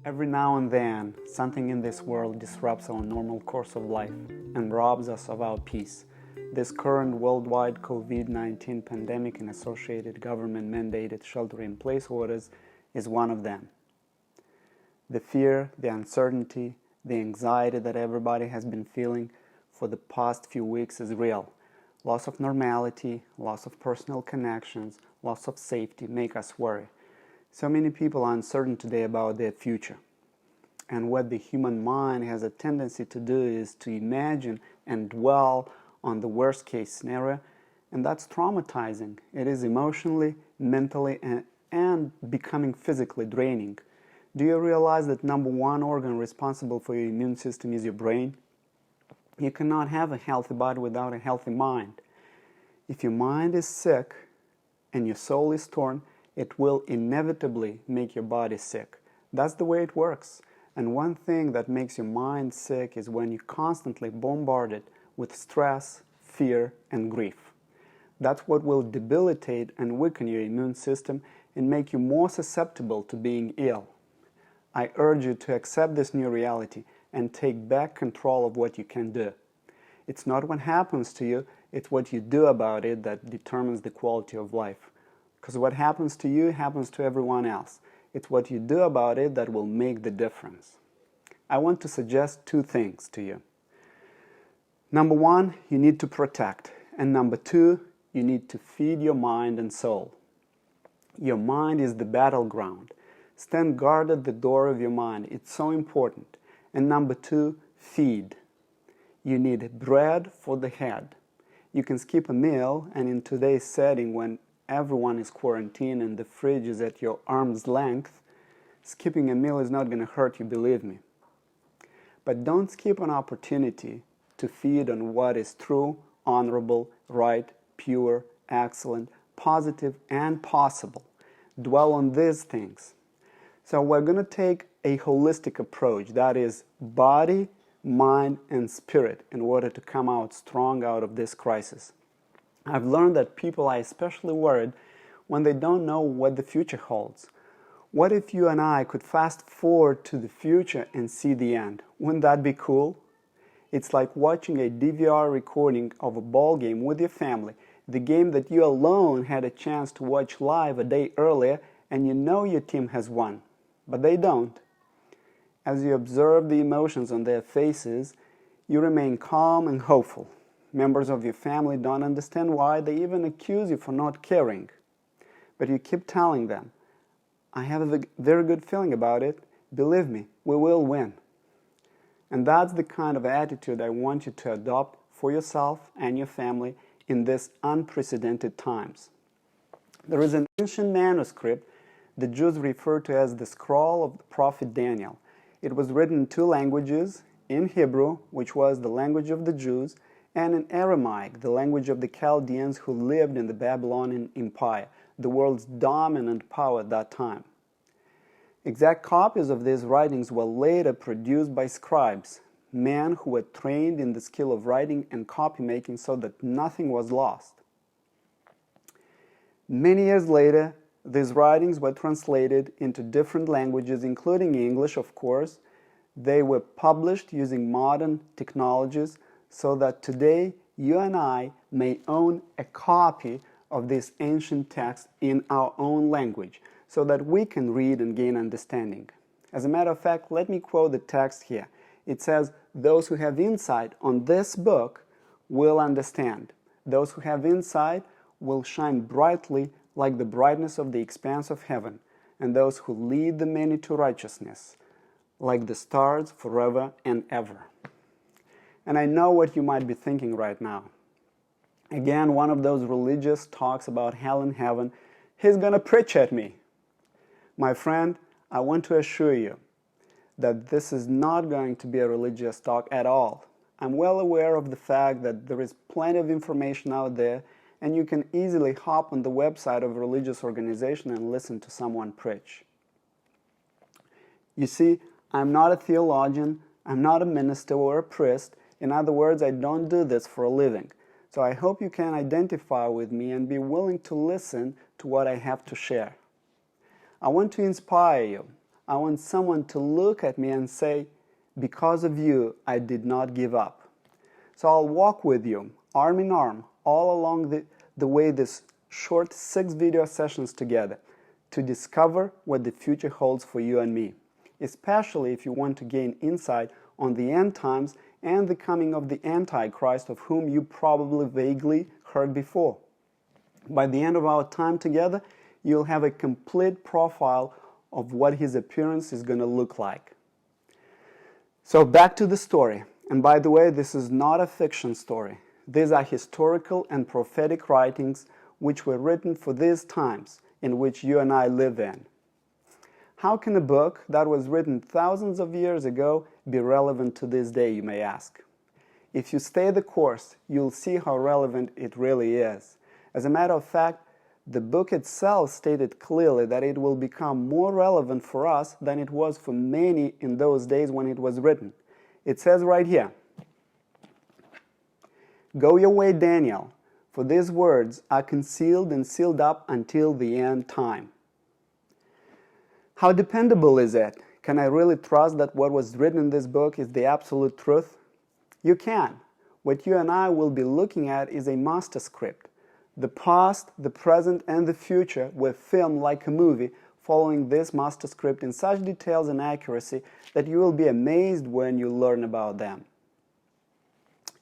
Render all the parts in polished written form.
Every now and then, something in this world disrupts our normal course of life and robs us of our peace. This current worldwide COVID-19 pandemic and associated government-mandated shelter-in-place orders is one of them. The fear, the uncertainty, the anxiety that everybody has been feeling for the past few weeks is real. Loss of normality, loss of personal connections, loss of safety make us worry. So many people are uncertain today about their future. And what the human mind has a tendency to do is to imagine and dwell on the worst case scenario, and that's traumatizing. It is emotionally, mentally, and becoming physically draining. Do you realize that number one organ responsible for your immune system is your brain? You cannot have a healthy body without a healthy mind. If your mind is sick and your soul is torn, it will inevitably make your body sick. That's the way it works. And one thing that makes your mind sick is when you're constantly bombarded with stress, fear, and grief. That's what will debilitate and weaken your immune system and make you more susceptible to being ill. I urge you to accept this new reality and take back control of what you can do. It's not what happens to you, it's what you do about it that determines the quality of life. Because what happens to you happens to everyone else. It's what you do about it that will make the difference. I want to suggest two things to you. Number one, you need to protect. And number two, you need to feed your mind and soul. Your mind is the battleground. Stand guard at the door of your mind. It's so important. And number two, feed. You need bread for the head. You can skip a meal, and in today's setting when everyone is quarantined and the fridge is at your arm's length, skipping a meal is not going to hurt you, believe me. But don't skip an opportunity to feed on what is true, honorable, right, pure, excellent, positive, and possible. Dwell on these things. So we're going to take a holistic approach, that is body, mind, and spirit, in order to come out strong out of this crisis. I've learned that people are especially worried when they don't know what the future holds. What if you and I could fast forward to the future and see the end? Wouldn't that be cool? It's like watching a DVR recording of a ball game with your family, the game that you alone had a chance to watch live a day earlier, and you know your team has won, but they don't. As you observe the emotions on their faces, you remain calm and hopeful. Members of your family don't understand why, they even accuse you for not caring. But you keep telling them, I have a very good feeling about it. Believe me, we will win. And that's the kind of attitude I want you to adopt for yourself and your family in these unprecedented times. There is an ancient manuscript the Jews refer to as the scroll of the prophet Daniel. It was written in two languages, in Hebrew, which was the language of the Jews, and in Aramaic, the language of the Chaldeans who lived in the Babylonian Empire, the world's dominant power at that time. Exact copies of these writings were later produced by scribes, men who were trained in the skill of writing and copy-making so that nothing was lost. Many years later, these writings were translated into different languages, including English, of course. They were published using modern technologies so that today you and I may own a copy of this ancient text in our own language so that we can read and gain understanding. As a matter of fact, let me quote the text here. It says, those who have insight on this book will understand. Those who have insight will shine brightly like the brightness of the expanse of heaven, and those who lead the many to righteousness, like the stars forever and ever. And I know what you might be thinking right now. Again, one of those religious talks about hell and heaven. He's going to preach at me. My friend, I want to assure you that this is not going to be a religious talk at all. I'm well aware of the fact that there is plenty of information out there, and you can easily hop on the website of a religious organization and listen to someone preach. You see, I'm not a theologian, I'm not a minister or a priest. In other words, I don't do this for a living. So I hope you can identify with me and be willing to listen to what I have to share. I want to inspire you. I want someone to look at me and say, because of you, I did not give up. So I'll walk with you, arm in arm, all along the way this short 6 video sessions together to discover what the future holds for you and me, especially if you want to gain insight on the end times and the coming of the Antichrist, of whom you probably vaguely heard before. By the end of our time together, you'll have a complete profile of what his appearance is going to look like. So back to the story. And by the way, this is not a fiction story. These are historical and prophetic writings which were written for these times in which you and I live in. How can a book that was written thousands of years ago be relevant to this day, you may ask? If you stay the course, you'll see how relevant it really is. As a matter of fact, the book itself stated clearly that it will become more relevant for us than it was for many in those days when it was written. It says right here, "Go your way, Daniel, for these words are concealed and sealed up until the end time." How dependable is it? Can I really trust that what was written in this book is the absolute truth? You can. What you and I will be looking at is a master script. The past, the present, and the future were filmed like a movie, following this master script in such details and accuracy that you will be amazed when you learn about them.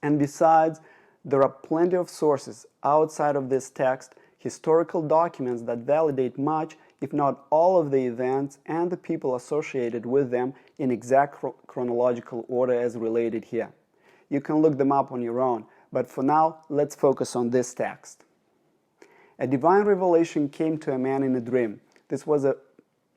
And besides, there are plenty of sources outside of this text, historical documents that validate much, if not all of the events and the people associated with them in exact chronological order as related here. You can look them up on your own, but for now, let's focus on this text. A divine revelation came to a man in a dream. This man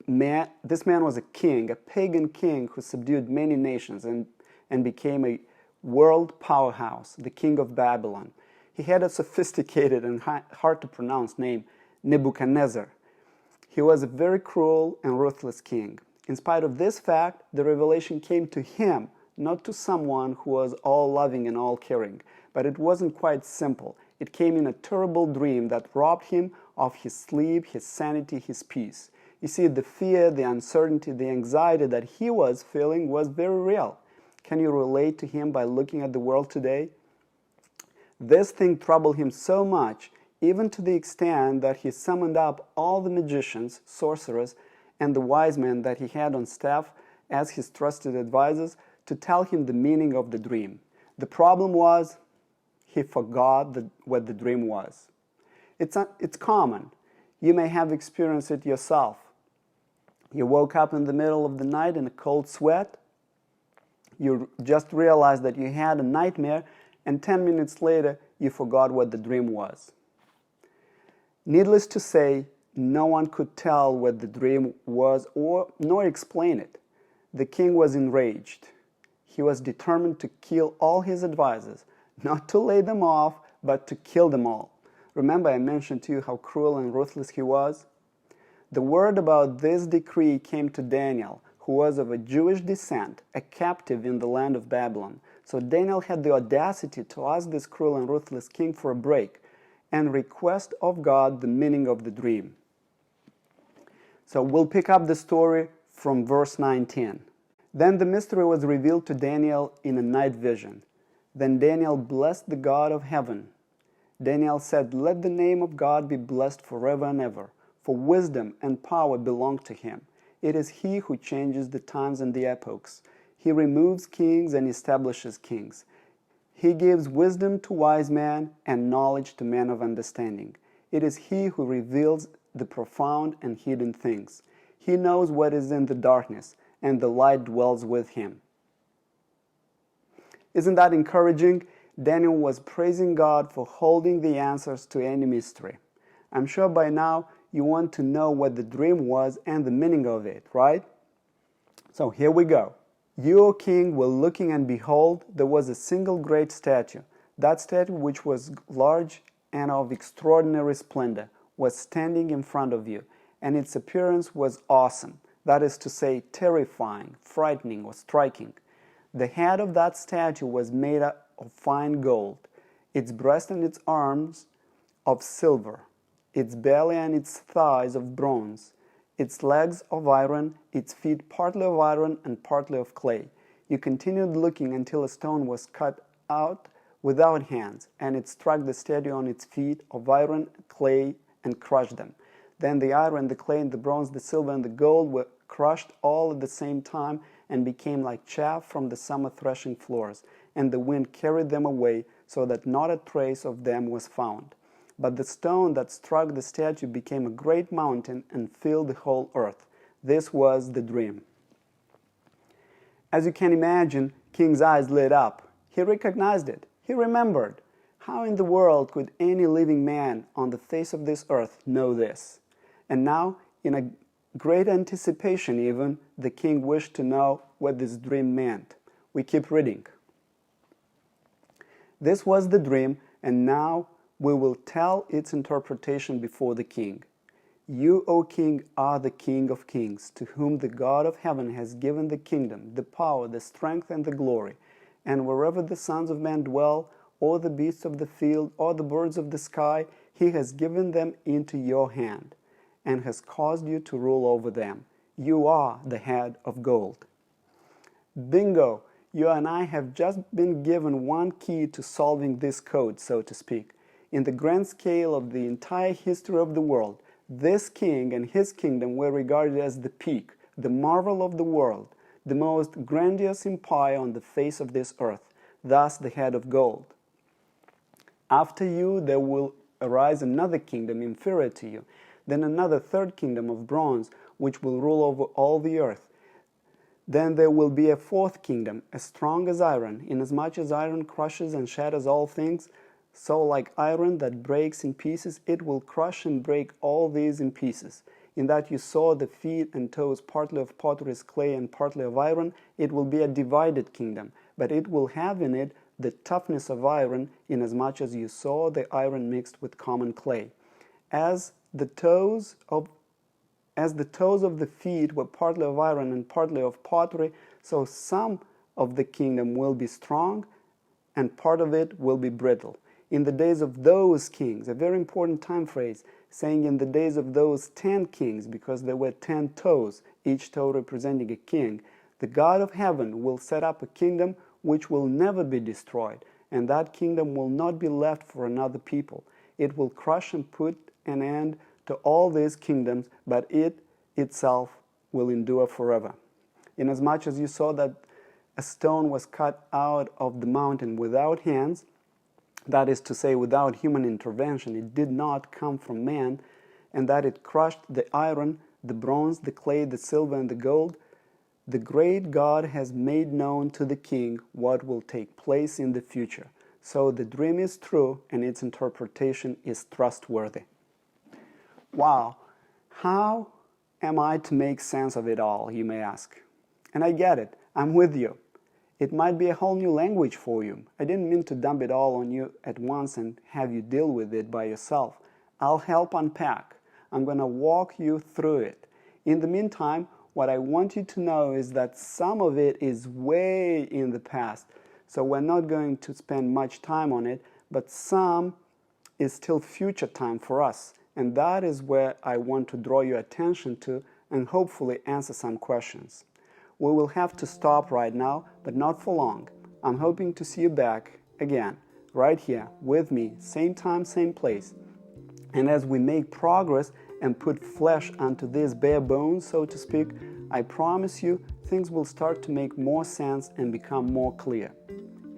was a king, a pagan king who subdued many nations and became a world powerhouse, the king of Babylon. He had a sophisticated and hard to pronounce name, Nebuchadnezzar. He was a very cruel and ruthless king. In spite of this fact, the revelation came to him, not to someone who was all-loving and all-caring. But it wasn't quite simple. It came in a terrible dream that robbed him of his sleep, his sanity, his peace. You see, the fear, the uncertainty, the anxiety that he was feeling was very real. Can you relate to him by looking at the world today? This thing troubled him so much, even to the extent that he summoned up all the magicians, sorcerers, and the wise men that he had on staff as his trusted advisors to tell him the meaning of the dream. The problem was, he forgot what the dream was. It's common. You may have experienced it yourself. You woke up in the middle of the night in a cold sweat. You just realized that you had a nightmare, and 10 minutes later, you forgot what the dream was. Needless to say, no one could tell what the dream was nor explain it. The king was enraged. He was determined to kill all his advisors, not to lay them off, but to kill them all. Remember I mentioned to you how cruel and ruthless he was? The word about this decree came to Daniel, who was of a Jewish descent, a captive in the land of Babylon. So Daniel had the audacity to ask this cruel and ruthless king for a break and request of God the meaning of the dream. So we'll pick up the story from verse 19. Then the mystery was revealed to Daniel in a night vision. Then Daniel blessed the God of heaven. Daniel said, "Let the name of God be blessed forever and ever, for wisdom and power belong to him. It is he who changes the times and the epochs. He removes kings and establishes kings. He gives wisdom to wise men and knowledge to men of understanding. It is he who reveals the profound and hidden things. He knows what is in the darkness, and the light dwells with him." Isn't that encouraging? Daniel was praising God for holding the answers to any mystery. I'm sure by now you want to know what the dream was and the meaning of it, right? So here we go. "You, O king, were looking, and behold, there was a single great statue. That statue, which was large and of extraordinary splendor, was standing in front of you, and its appearance was awesome. That is to say, terrifying, frightening, or striking. The head of that statue was made of fine gold, its breast and its arms of silver, its belly and its thighs of bronze, its legs of iron, its feet partly of iron and partly of clay. You continued looking until a stone was cut out without hands, and it struck the statue on its feet of iron, clay, and crushed them. Then the iron, the clay, and the bronze, the silver, and the gold were crushed all at the same time and became like chaff from the summer threshing floors, and the wind carried them away, so that not a trace of them was found. But the stone that struck the statue became a great mountain and filled the whole earth. This was the dream. As you can imagine, King's eyes lit up. He recognized it. He remembered. How in the world could any living man on the face of this earth know this? And now, in a great anticipation even, the king wished to know what this dream meant. We keep reading. This was the dream, and now we will tell its interpretation before the king. You, O king, are the King of kings, to whom the God of heaven has given the kingdom, the power, the strength, and the glory. And wherever the sons of men dwell, or the beasts of the field, or the birds of the sky, he has given them into your hand, and has caused you to rule over them. You are the head of gold. Bingo! You and I have just been given one key to solving this code, so to speak. In the grand scale of the entire history of the world, this king and his kingdom were regarded as the peak, the marvel of the world, the most grandiose empire on the face of this earth, thus the head of gold. After you there will arise another kingdom inferior to you, then another third kingdom of bronze, which will rule over all the earth. Then there will be a fourth kingdom, as strong as iron, inasmuch as iron crushes and shatters all things, so like iron that breaks in pieces, it will crush and break all these in pieces. In that you saw the feet and toes partly of potter's clay and partly of iron, it will be a divided kingdom, but it will have in it the toughness of iron, inasmuch as you saw the iron mixed with common clay. As the toes of the feet were partly of iron and partly of pottery, so some of the kingdom will be strong, and part of it will be brittle. In the days of those kings, a very important time phrase, saying in the days of those 10 kings, because there were 10 toes, each toe representing a king, the God of heaven will set up a kingdom which will never be destroyed, and that kingdom will not be left for another people. It will crush and put an end to all these kingdoms, but it itself will endure forever. Inasmuch as you saw that a stone was cut out of the mountain without hands, that is to say, without human intervention, it did not come from man, and that it crushed the iron, the bronze, the clay, the silver, and the gold, the great God has made known to the king what will take place in the future. So the dream is true, and its interpretation is trustworthy. Wow, how am I to make sense of it all, you may ask? And I get it, I'm with you. It might be a whole new language for you. I didn't mean to dump it all on you at once and have you deal with it by yourself. I'll help unpack. I'm going to walk you through it. In the meantime, what I want you to know is that some of it is way in the past, so we're not going to spend much time on it, but some is still future time for us. And that is where I want to draw your attention to and hopefully answer some questions. We will have to stop right now, but not for long. I'm hoping to see you back again, right here, with me, same time, same place. And as we make progress and put flesh onto these bare bones, so to speak, I promise you things will start to make more sense and become more clear.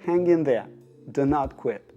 Hang in there. Do not quit.